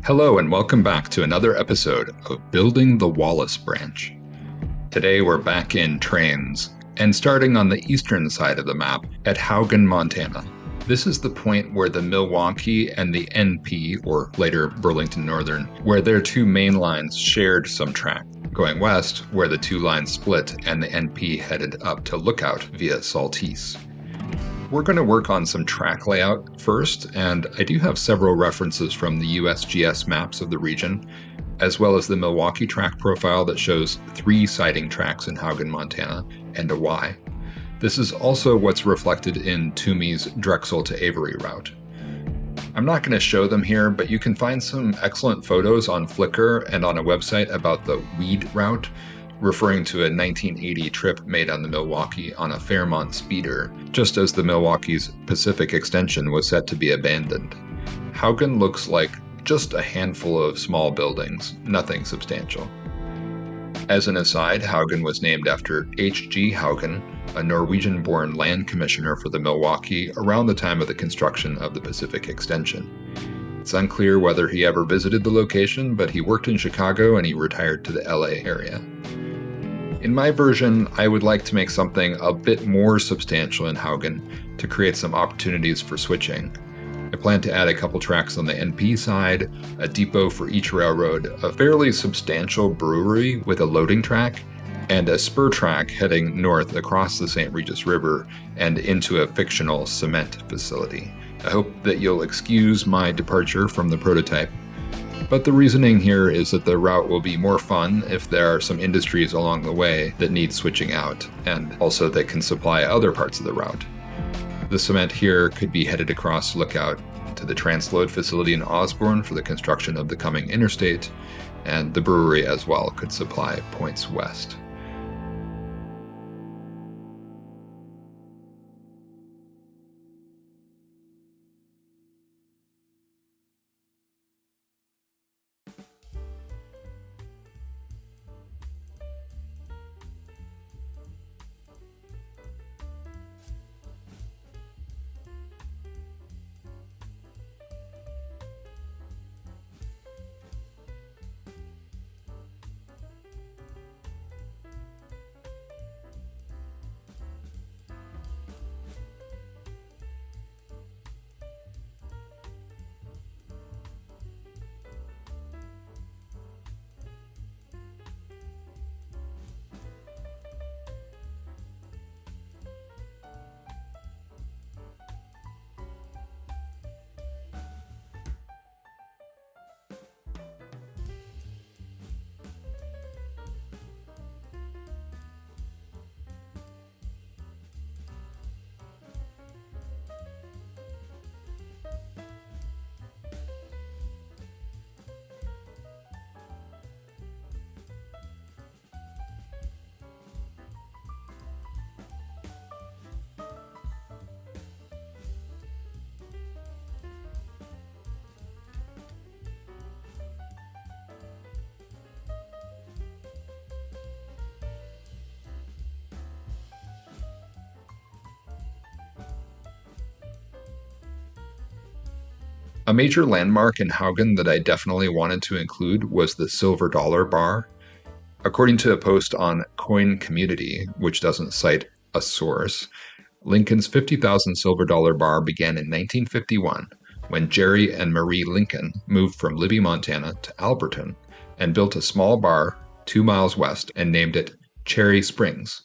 Hello and welcome back to another episode of Building the Wallace Branch. Today we're back in Trainz and starting on the eastern side of the map at Haugan, Montana. This is the point where the Milwaukee and the NP, or later Burlington Northern, where their two main lines shared some track, going west where the two lines split and the NP headed up to Lookout via Saltese. We're going to work on some track layout first, and I do have several references from the USGS maps of the region, as well as the Milwaukee track profile that shows 3 siding tracks in Haugan, Montana, and a Y. This is also what's reflected in Toomey's Drexel to Avery route. I'm not going to show them here, but you can find some excellent photos on Flickr and on a website about the Weed route, referring to a 1980 trip made on the Milwaukee on a Fairmont speeder, just as the Milwaukee's Pacific extension was set to be abandoned. Haugan looks like just a handful of small buildings, nothing substantial. As an aside, Haugan was named after H.G. Haugan, a Norwegian-born land commissioner for the Milwaukee around the time of the construction of the Pacific extension. It's unclear whether he ever visited the location, but he worked in Chicago and he retired to the LA area. In my version, I would like to make something a bit more substantial in Haugan to create some opportunities for switching. I plan to add a couple tracks on the NP side, a depot for each railroad, a fairly substantial brewery with a loading track, and a spur track heading north across the St. Regis River and into a fictional cement facility. I hope that you'll excuse my departure from the prototype. But the reasoning here is that the route will be more fun if there are some industries along the way that need switching out, and also that can supply other parts of the route. The cement here could be headed across Lookout to the transload facility in Osborne for the construction of the coming interstate, and the brewery as well could supply points west. A major landmark in Haugan that I definitely wanted to include was the Silver Dollar Bar. According to a post on Coin Community, which doesn't cite a source, Lincoln's 50,000 Silver Dollar Bar began in 1951 when Jerry and Marie Lincoln moved from Libby, Montana to Alberton and built a small bar 2 miles west and named it Cherry Springs.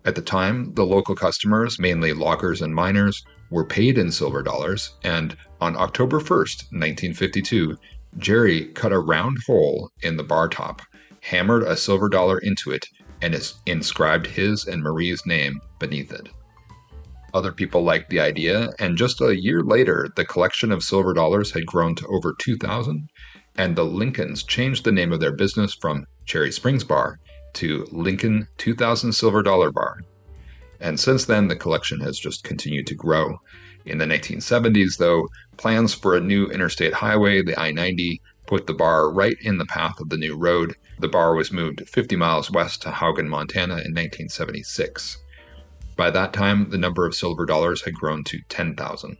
At the time, the local customers, mainly loggers and miners, were paid in silver dollars, and on October 1st, 1952, Jerry cut a round hole in the bar top, hammered a silver dollar into it, and inscribed his and Marie's name beneath it. Other people liked the idea, and just a year later, the collection of silver dollars had grown to over 2,000, and the Lincolns changed the name of their business from Cherry Springs Bar to Lincoln 2000 Silver Dollar Bar. And since then, the collection has just continued to grow. In the 1970s, though, plans for a new interstate highway, the I-90, put the bar right in the path of the new road. The bar was moved 50 miles west to Haugan, Montana in 1976. By that time, the number of silver dollars had grown to 10,000.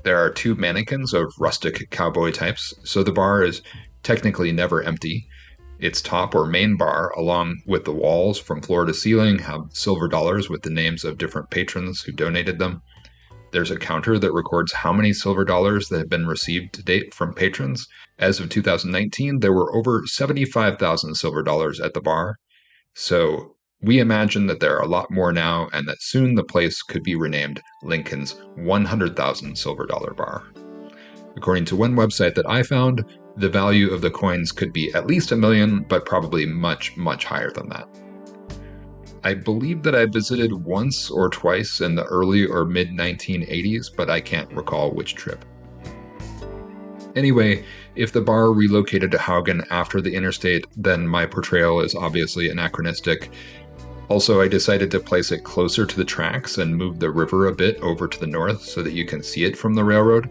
There are two mannequins of rustic cowboy types, so the bar is technically never empty. Its top or main bar, along with the walls from floor to ceiling, have silver dollars with the names of different patrons who donated them. There's a counter that records how many silver dollars that have been received to date from patrons. As of 2019, there were over 75,000 silver dollars at the bar. So we imagine that there are a lot more now, and that soon the place could be renamed Lincoln's 100,000 silver dollar bar. According to one website that I found, the value of the coins could be at least $1 million, but probably much, much higher than that. I believe that I visited once or twice in the early or mid 1980s, but I can't recall which trip. Anyway, if the bar relocated to Haugan after the interstate, then my portrayal is obviously anachronistic. Also, I decided to place it closer to the tracks and move the river a bit over to the north so that you can see it from the railroad.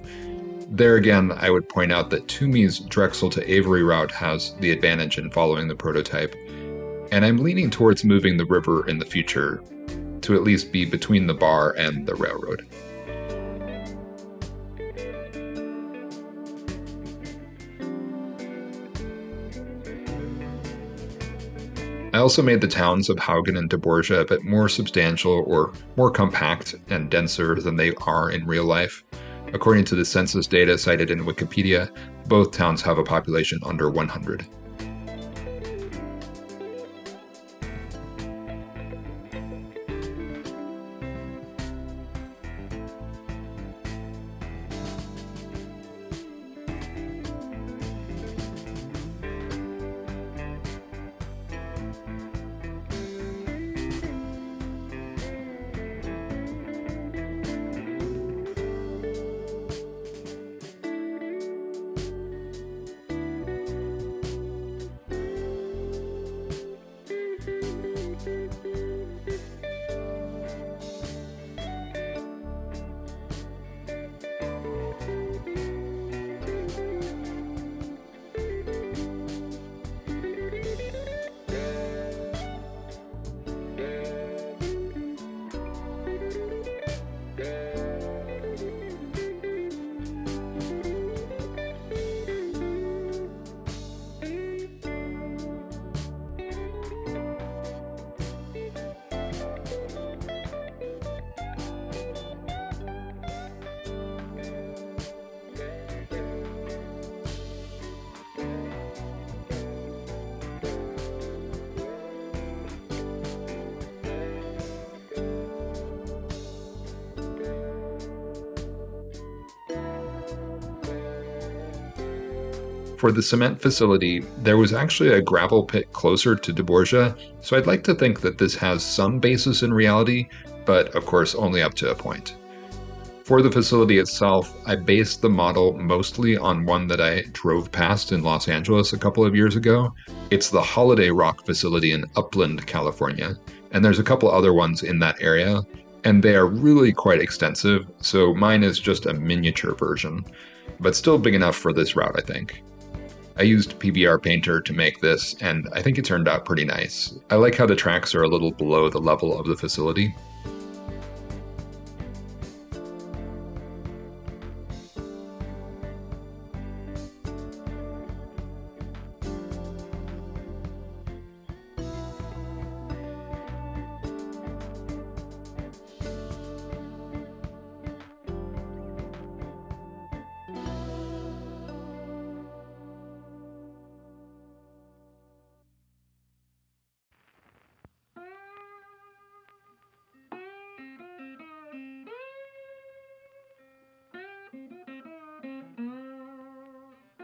There again, I would point out that Toomey's Drexel to Avery route has the advantage in following the prototype, and I'm leaning towards moving the river in the future to at least be between the bar and the railroad. I also made the towns of Haugan and De Borgia a bit more substantial or more compact and denser than they are in real life. According to the census data cited in Wikipedia, both towns have a population under 100. For the cement facility, there was actually a gravel pit closer to De Borgia, so I'd like to think that this has some basis in reality, but of course only up to a point. For the facility itself, I based the model mostly on one that I drove past in Los Angeles a couple of years ago. It's the Holiday Rock facility in Upland, California, and there's a couple other ones in that area, and they are really quite extensive, so mine is just a miniature version, but still big enough for this route, I think. I used PBR Painter to make this, and I think it turned out pretty nice. I like how the tracks are a little below the level of the facility.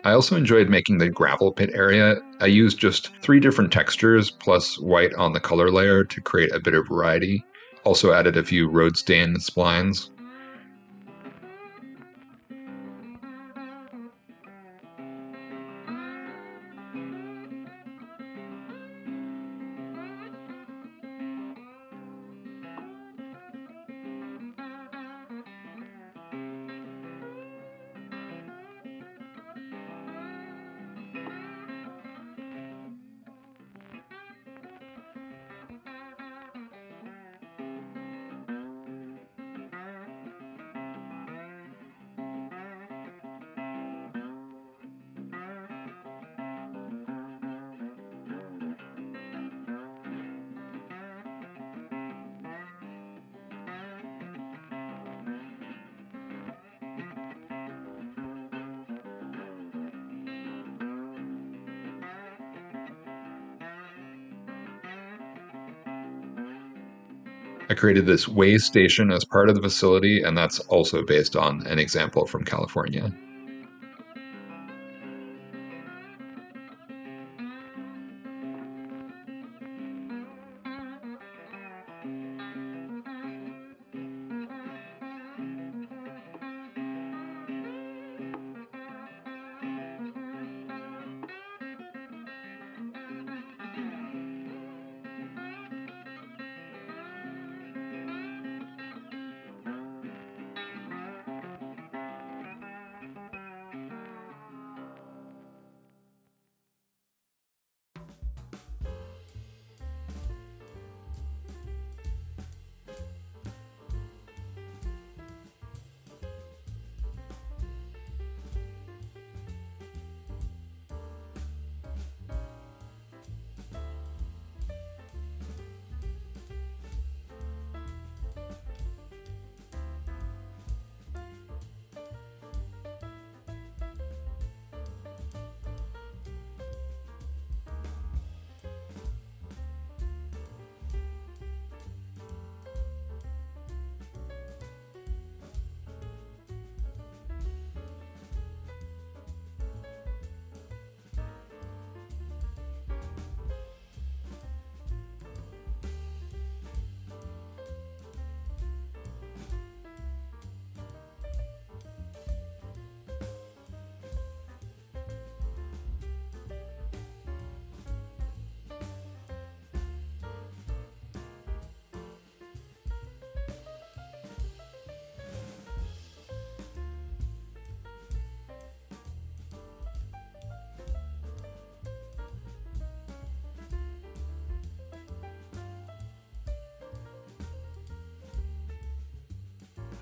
I also enjoyed making the gravel pit area. I used just 3 different textures plus white on the color layer to create a bit of variety. Also added a few road stain splines. I created this way station as part of the facility, and that's also based on an example from California.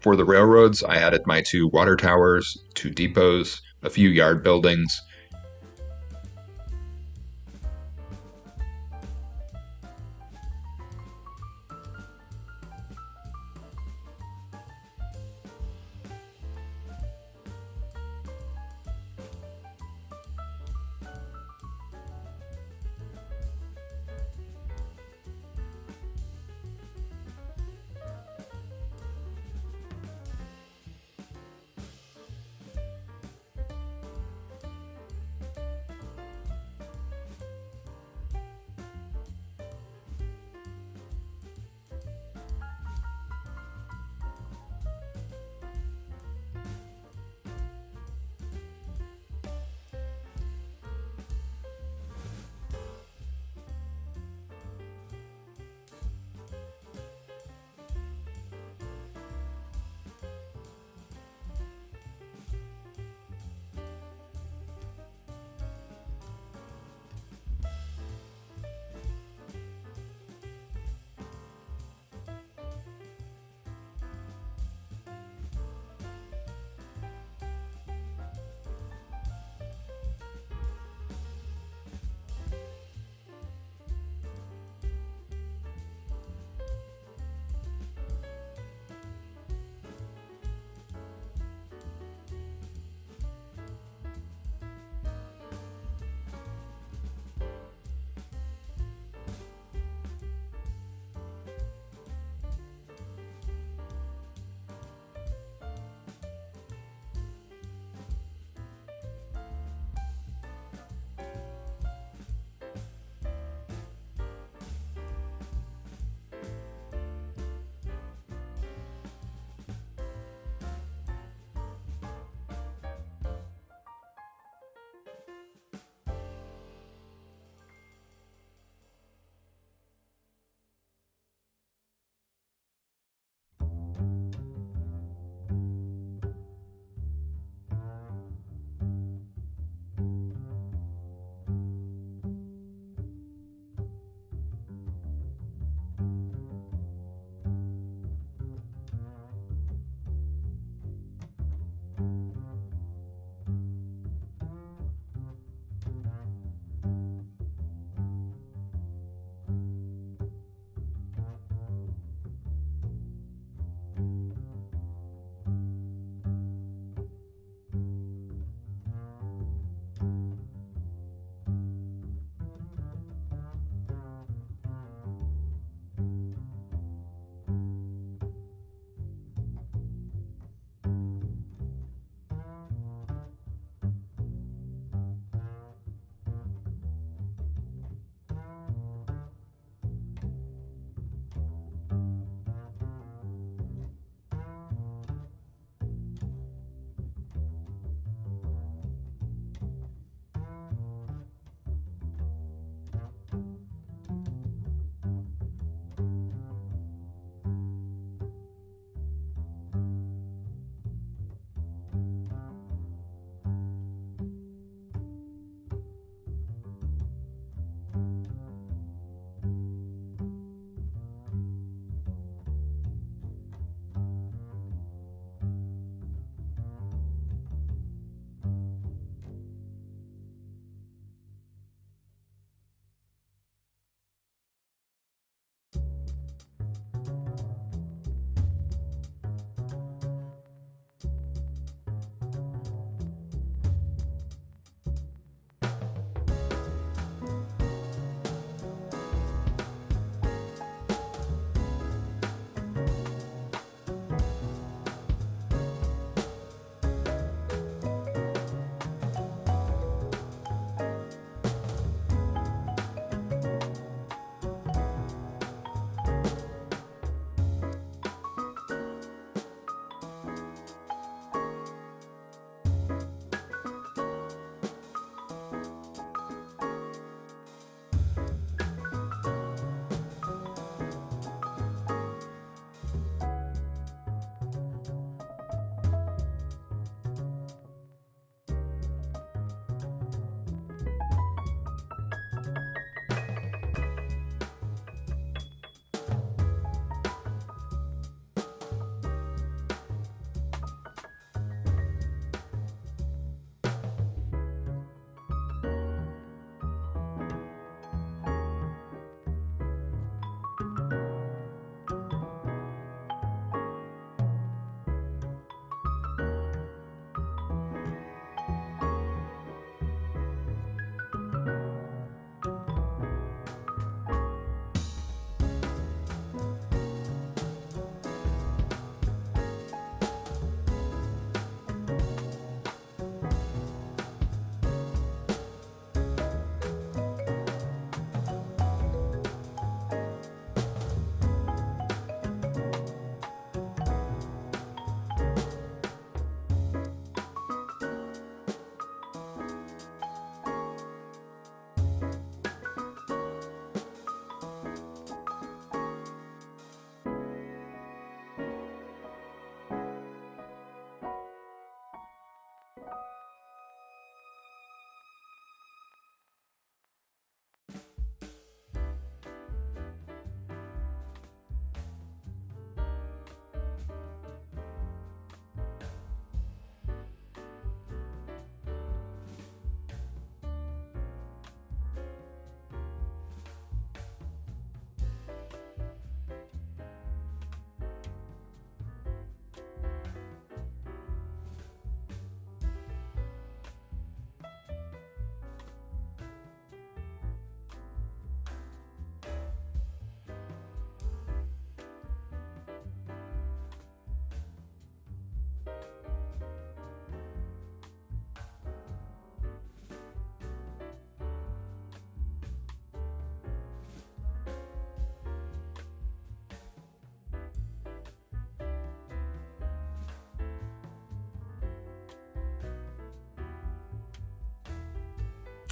For the railroads, I added my 2 water towers, 2 depots, a few yard buildings.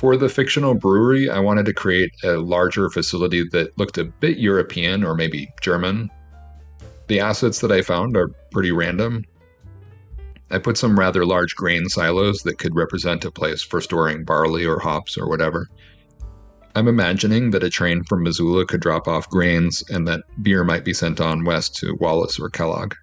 For the fictional brewery, I wanted to create a larger facility that looked a bit European or maybe German. The assets that I found are pretty random. I put some rather large grain silos that could represent a place for storing barley or hops or whatever. I'm imagining that a train from Missoula could drop off grains and that beer might be sent on west to Wallace or Kellogg.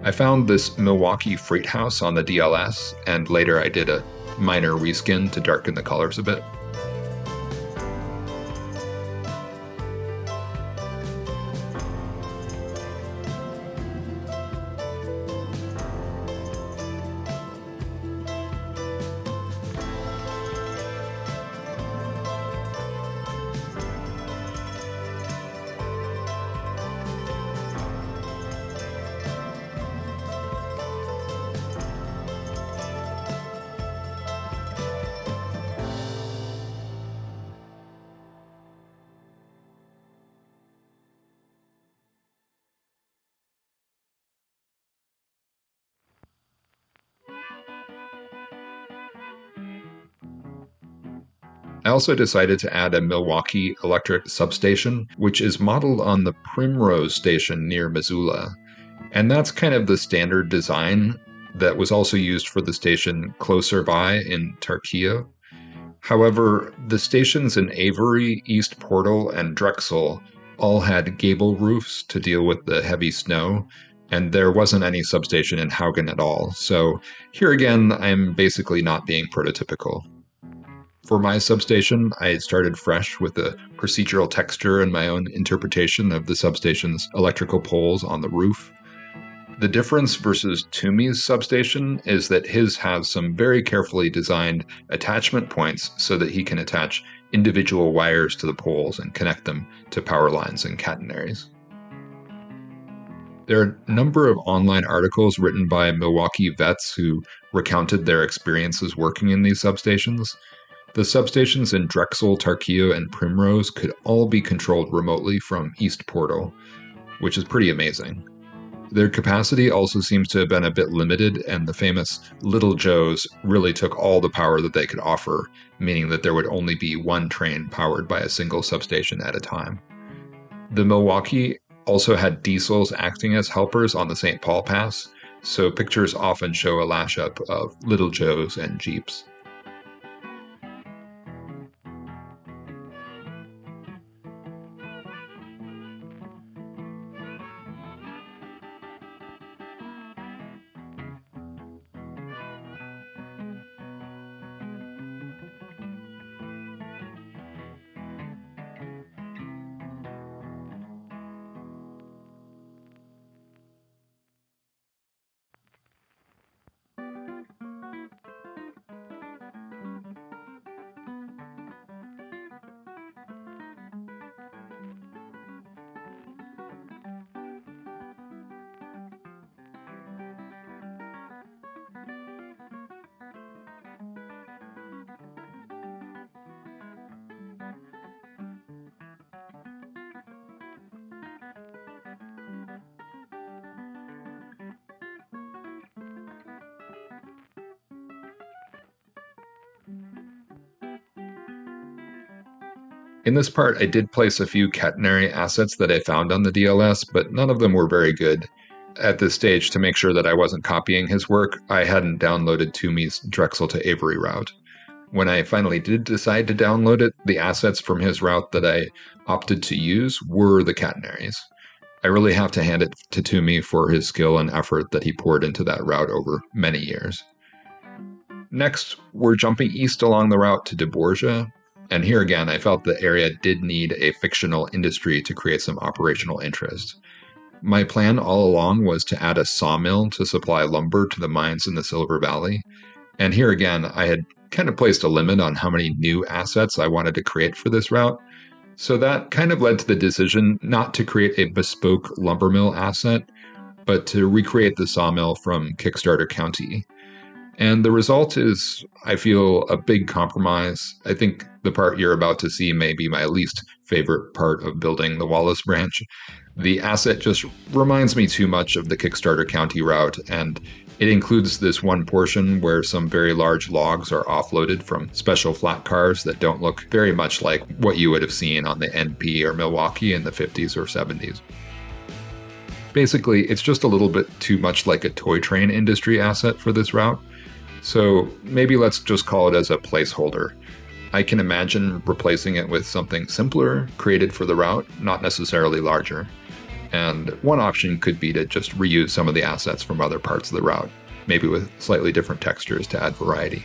I found this Milwaukee freight house on the DLS, and later I did a minor reskin to darken the colors a bit. I also decided to add a Milwaukee electric substation, which is modeled on the Primrose station near Missoula. And that's kind of the standard design that was also used for the station closer by in Tarkio. However, the stations in Avery, East Portal, and Drexel all had gable roofs to deal with the heavy snow, and there wasn't any substation in Haugan at all. So here again, I'm basically not being prototypical. For my substation, I started fresh with a procedural texture and my own interpretation of the substation's electrical poles on the roof. The difference versus Toomey's substation is that his has some very carefully designed attachment points so that he can attach individual wires to the poles and connect them to power lines and catenaries. There are a number of online articles written by Milwaukee vets who recounted their experiences working in these substations. The substations in Drexel, Tarkio, and Primrose could all be controlled remotely from East Portal, which is pretty amazing. Their capacity also seems to have been a bit limited, and the famous Little Joes really took all the power that they could offer, meaning that there would only be one train powered by a single substation at a time. The Milwaukee also had diesels acting as helpers on the St. Paul Pass, so pictures often show a lash-up of Little Joes and Jeeps. In this part, I did place a few catenary assets that I found on the DLS, but none of them were very good. At this stage, to make sure that I wasn't copying his work, I hadn't downloaded Toomey's Drexel to Avery route. When I finally did decide to download it, the assets from his route that I opted to use were the catenaries. I really have to hand it to Toomey for his skill and effort that he poured into that route over many years. Next, we're jumping east along the route to De Borgia, and here again, I felt the area did need a fictional industry to create some operational interest. My plan all along was to add a sawmill to supply lumber to the mines in the Silver Valley, and here again, I had kind of placed a limit on how many new assets I wanted to create for this route, so that kind of led to the decision not to create a bespoke lumber mill asset, but to recreate the sawmill from Kickstarter County. And the result is, I feel, a big compromise. I think the part you're about to see may be my least favorite part of building the Wallace Branch. The asset just reminds me too much of the Kickstarter County route, and it includes this one portion where some very large logs are offloaded from special flat cars that don't look very much like what you would have seen on the NP or Milwaukee in the 50s or 70s. Basically, it's just a little bit too much like a toy train industry asset for this route. So maybe let's just call it as a placeholder. I can imagine replacing it with something simpler, created for the route, not necessarily larger. And one option could be to just reuse some of the assets from other parts of the route, maybe with slightly different textures to add variety.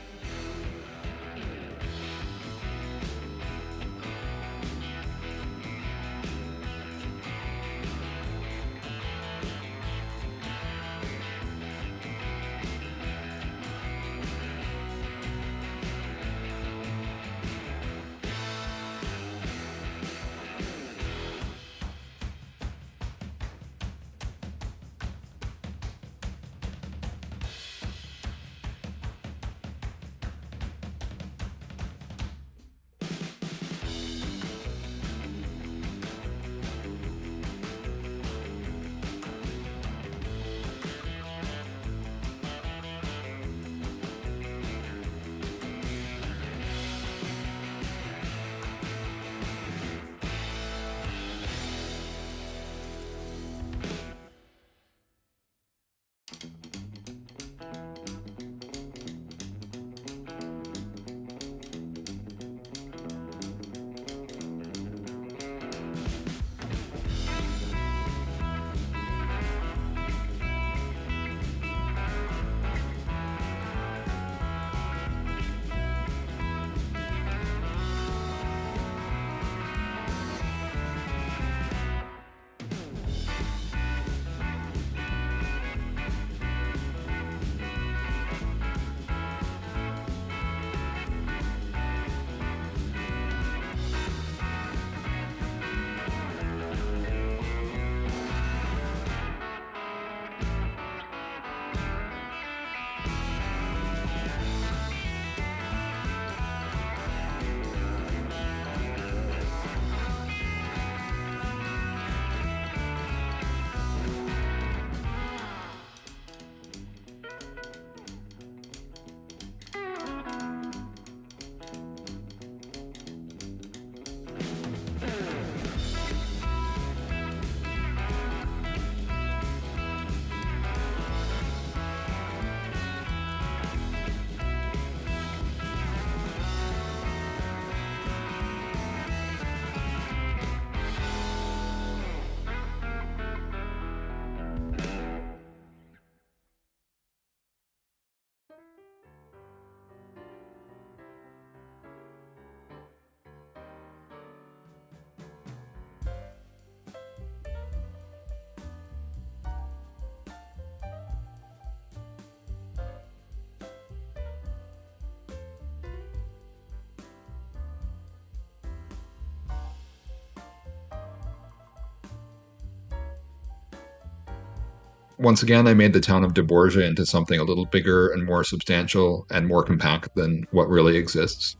Once again, I made the town of De Borgia into something a little bigger and more substantial and more compact than what really exists,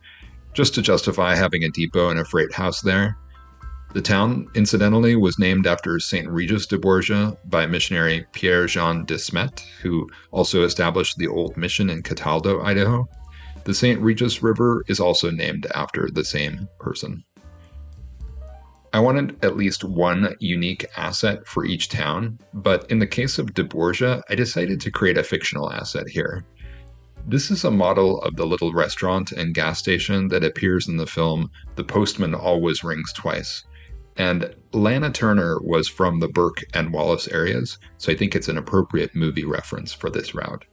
just to justify having a depot and a freight house there. The town, incidentally, was named after St. Regis de Borgia by missionary Pierre-Jean de Smet, who also established the old mission in Cataldo, Idaho. The St. Regis River is also named after the same person. I wanted at least one unique asset for each town, but in the case of De Borgia, I decided to create a fictional asset here. This is a model of the little restaurant and gas station that appears in the film The Postman Always Rings Twice. And Lana Turner was from the Burke and Wallace areas, so I think it's an appropriate movie reference for this route.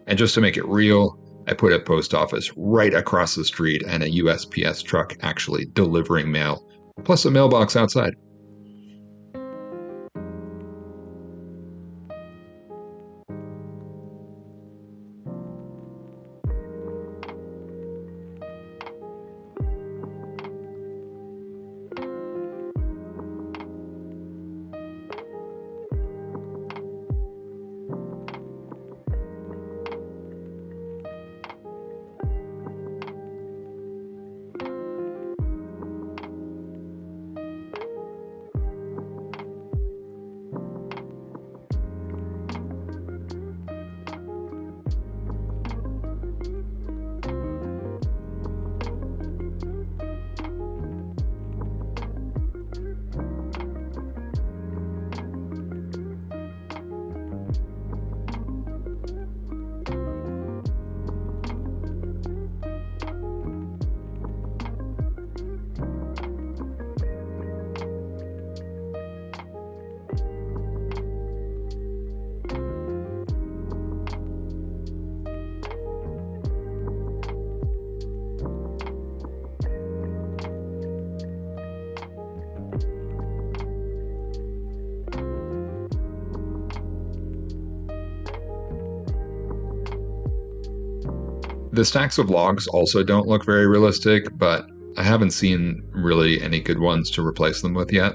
And just to make it real, I put a post office right across the street and a USPS truck actually delivering mail, plus a mailbox outside. The stacks of logs also don't look very realistic, but I haven't seen really any good ones to replace them with yet.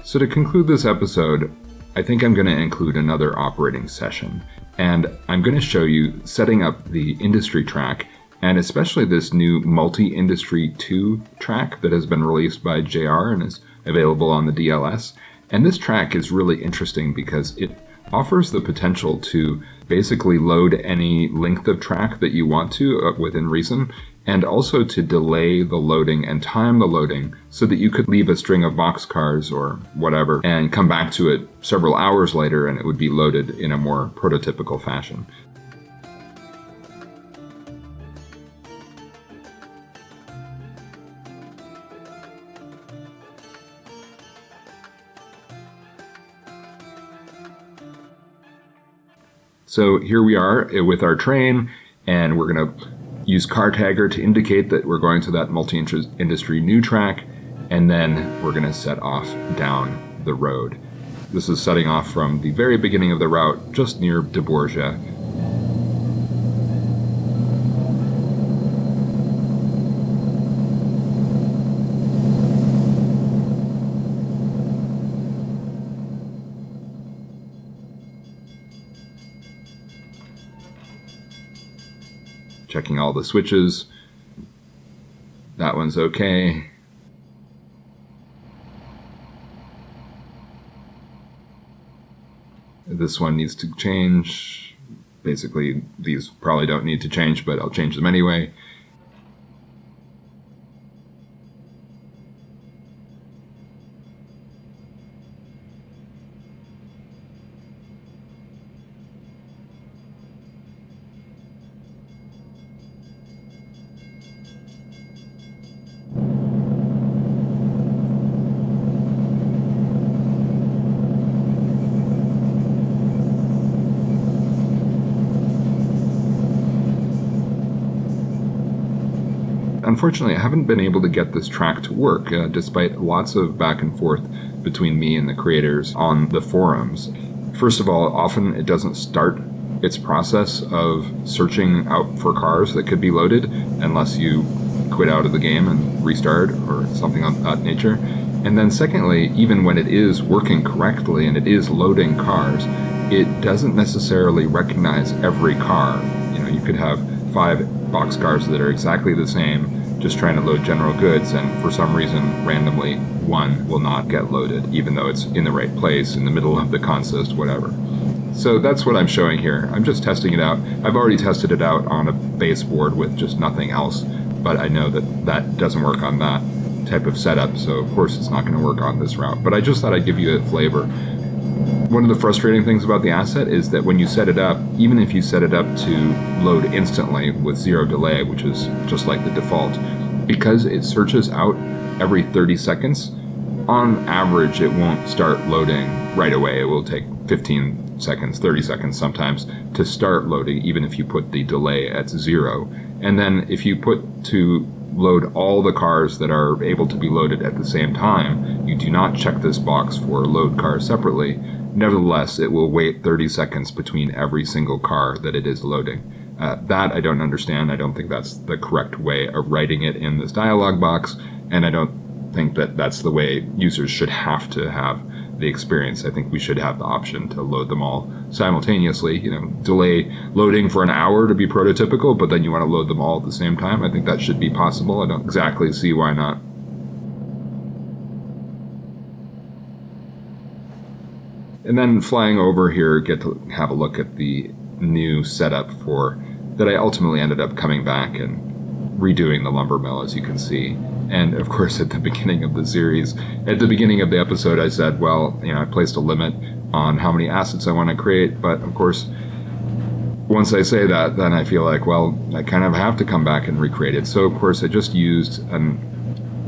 So to conclude this episode, I think I'm going to include another operating session, and I'm going to show you setting up the industry track, and especially this new Multi-Industry 2 track that has been released by JR and is available on the DLS. And this track is really interesting because it offers the potential to basically load any length of track that you want to within reason, and also to delay the loading and time the loading so that you could leave a string of boxcars or whatever and come back to it several hours later and it would be loaded in a more prototypical fashion. So here we are with our train, and we're going to use car tagger to indicate that we're going to that multi-industry new track, and then we're going to set off down the road. This is setting off from the very beginning of the route, just near De Borgia. Checking all the switches. That one's okay. This one needs to change. Basically, these probably don't need to change, but I'll change them anyway. Unfortunately, I haven't been able to get this track to work, despite lots of back and forth between me and the creators on the forums. First of all, often it doesn't start its process of searching out for cars that could be loaded unless you quit out of the game and restart or something of that nature. And then secondly, even when it is working correctly and it is loading cars, it doesn't necessarily recognize every car. You could have 5 boxcars that are exactly the same, just trying to load general goods, and for some reason, randomly, one will not get loaded, even though it's in the right place, in the middle of the consist, whatever. So that's what I'm showing here. I'm just testing it out. I've already tested it out on a baseboard with just nothing else, but I know that that doesn't work on that type of setup, so of course it's not going to work on this route. But I just thought I'd give you a flavor. One of the frustrating things about the asset is that when you set it up, even if you set it up to load instantly with 0 delay, which is just like the default, because it searches out every 30 seconds, on average it won't start loading right away. It will take 15 seconds, 30 seconds sometimes to start loading, even if you put the delay at 0. And then if you put to load all the cars that are able to be loaded at the same time, you do not check this box for load cars separately. Nevertheless, it will wait 30 seconds between every single car that it is loading. That I don't understand. I don't think that's the correct way of writing it in this dialog box, and I don't think that that's the way users should have to have the experience. I think we should have the option to load them all simultaneously. Delay loading for an hour to be prototypical, but then you want to load them all at the same time. I think that should be possible. I don't exactly see why not. And then flying over here, get to have a look at the new setup that I ultimately ended up coming back and redoing the lumber mill, as you can see. And of course, at the beginning of the series, at the beginning of the episode, I said, well, I placed a limit on how many assets I want to create. But of course, once I say that, then I feel like, well, I kind of have to come back and recreate it. So of course, I just used a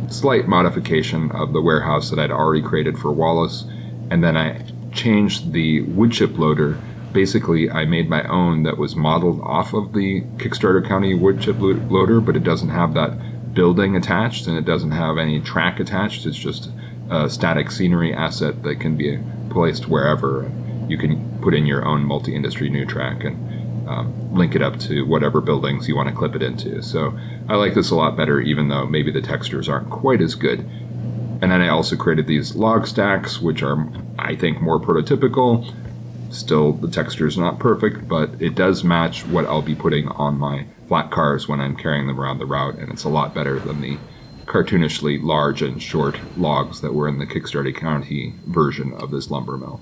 slight modification of the warehouse that I'd already created for Wallace. And then I changed the wood chip loader. Basically, I made my own that was modeled off of the Kickstarter County wood chip loader, but it doesn't have that building attached and it doesn't have any track attached. It's just a static scenery asset that can be placed wherever. You can put in your own multi-industry new track and link it up to whatever buildings you want to clip it into. So I like this a lot better, even though maybe the textures aren't quite as good. And then I also created these log stacks, which are, I think, more prototypical. Still, the texture is not perfect, but it does match what I'll be putting on my flat cars when I'm carrying them around the route, and it's a lot better than the cartoonishly large and short logs that were in the Kickstarter County version of this lumber mill.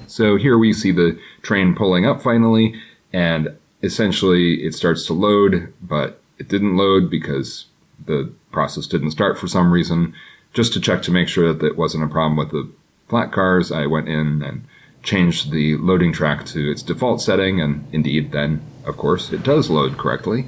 So here we see the train pulling up finally, and essentially it starts to load, but it didn't load because the process didn't start for some reason. Just to check to make sure that it wasn't a problem with the flat cars, I went in and changed the loading track to its default setting, and indeed then, of course, it does load correctly.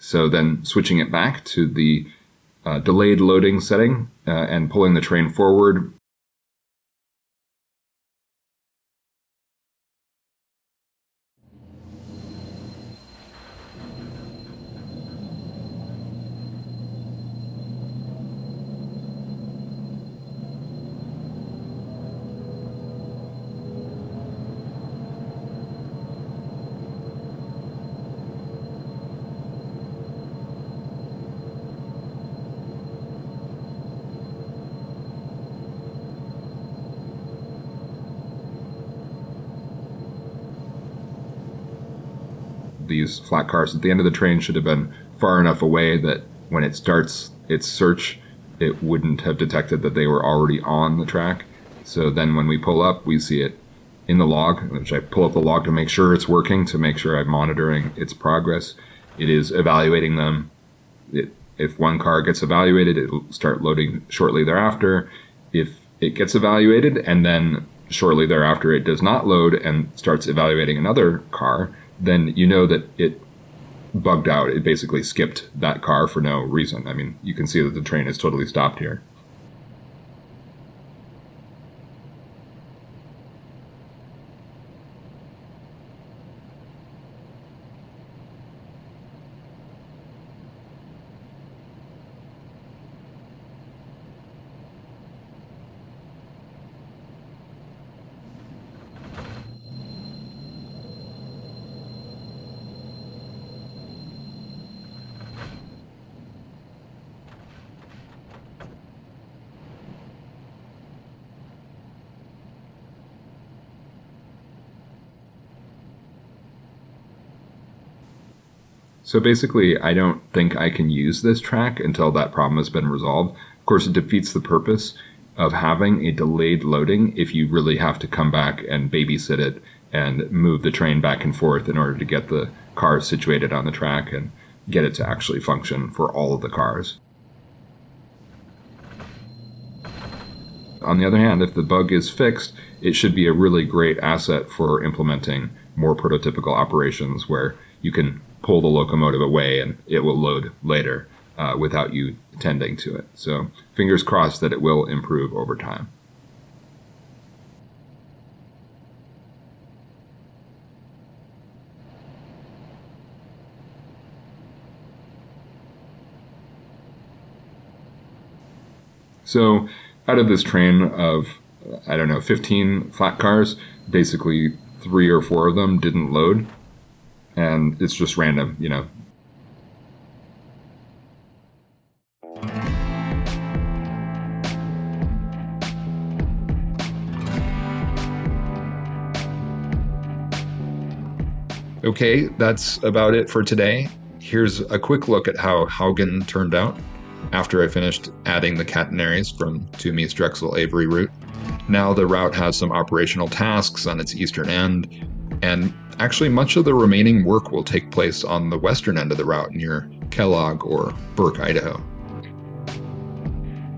So then switching it back to the delayed loading setting and pulling the train forward. These flat cars at the end of the train should have been far enough away that when it starts its search, it wouldn't have detected that they were already on the track. So then when we pull up, we see it in the log, which I pull up the log to make sure it's working, to make sure I'm monitoring its progress. It is evaluating them. If one car gets evaluated, it'll start loading shortly thereafter. If it gets evaluated and then shortly thereafter it does not load and starts evaluating another car, then you know that it bugged out. It basically skipped that car for no reason. I mean, you can see that the train is totally stopped here. So basically, I don't think I can use this track until that problem has been resolved. Of course, it defeats the purpose of having a delayed loading if you really have to come back and babysit it and move the train back and forth in order to get the cars situated on the track and get it to actually function for all of the cars. On the other hand, if the bug is fixed, it should be a really great asset for implementing more prototypical operations where you can pull the locomotive away and it will load later without you tending to it. So fingers crossed that it will improve over time. So out of this train of, 15 flat cars, basically 3 or 4 of them didn't load. And it's just random, Okay, that's about it for today. Here's a quick look at how Haugan turned out after I finished adding the catenaries from Toomey's Drexel Avery route. Now the route has some operational tasks on its eastern end, and actually much of the remaining work will take place on the western end of the route near Kellogg, or Burke, Idaho.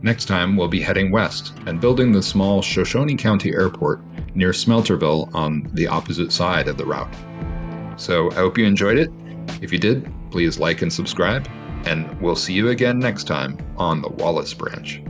Next time, we'll be heading west and building the small Shoshone County Airport near Smelterville on the opposite side of the route. So I hope you enjoyed it. If you did, please like and subscribe, and we'll see you again next time on the Wallace Branch.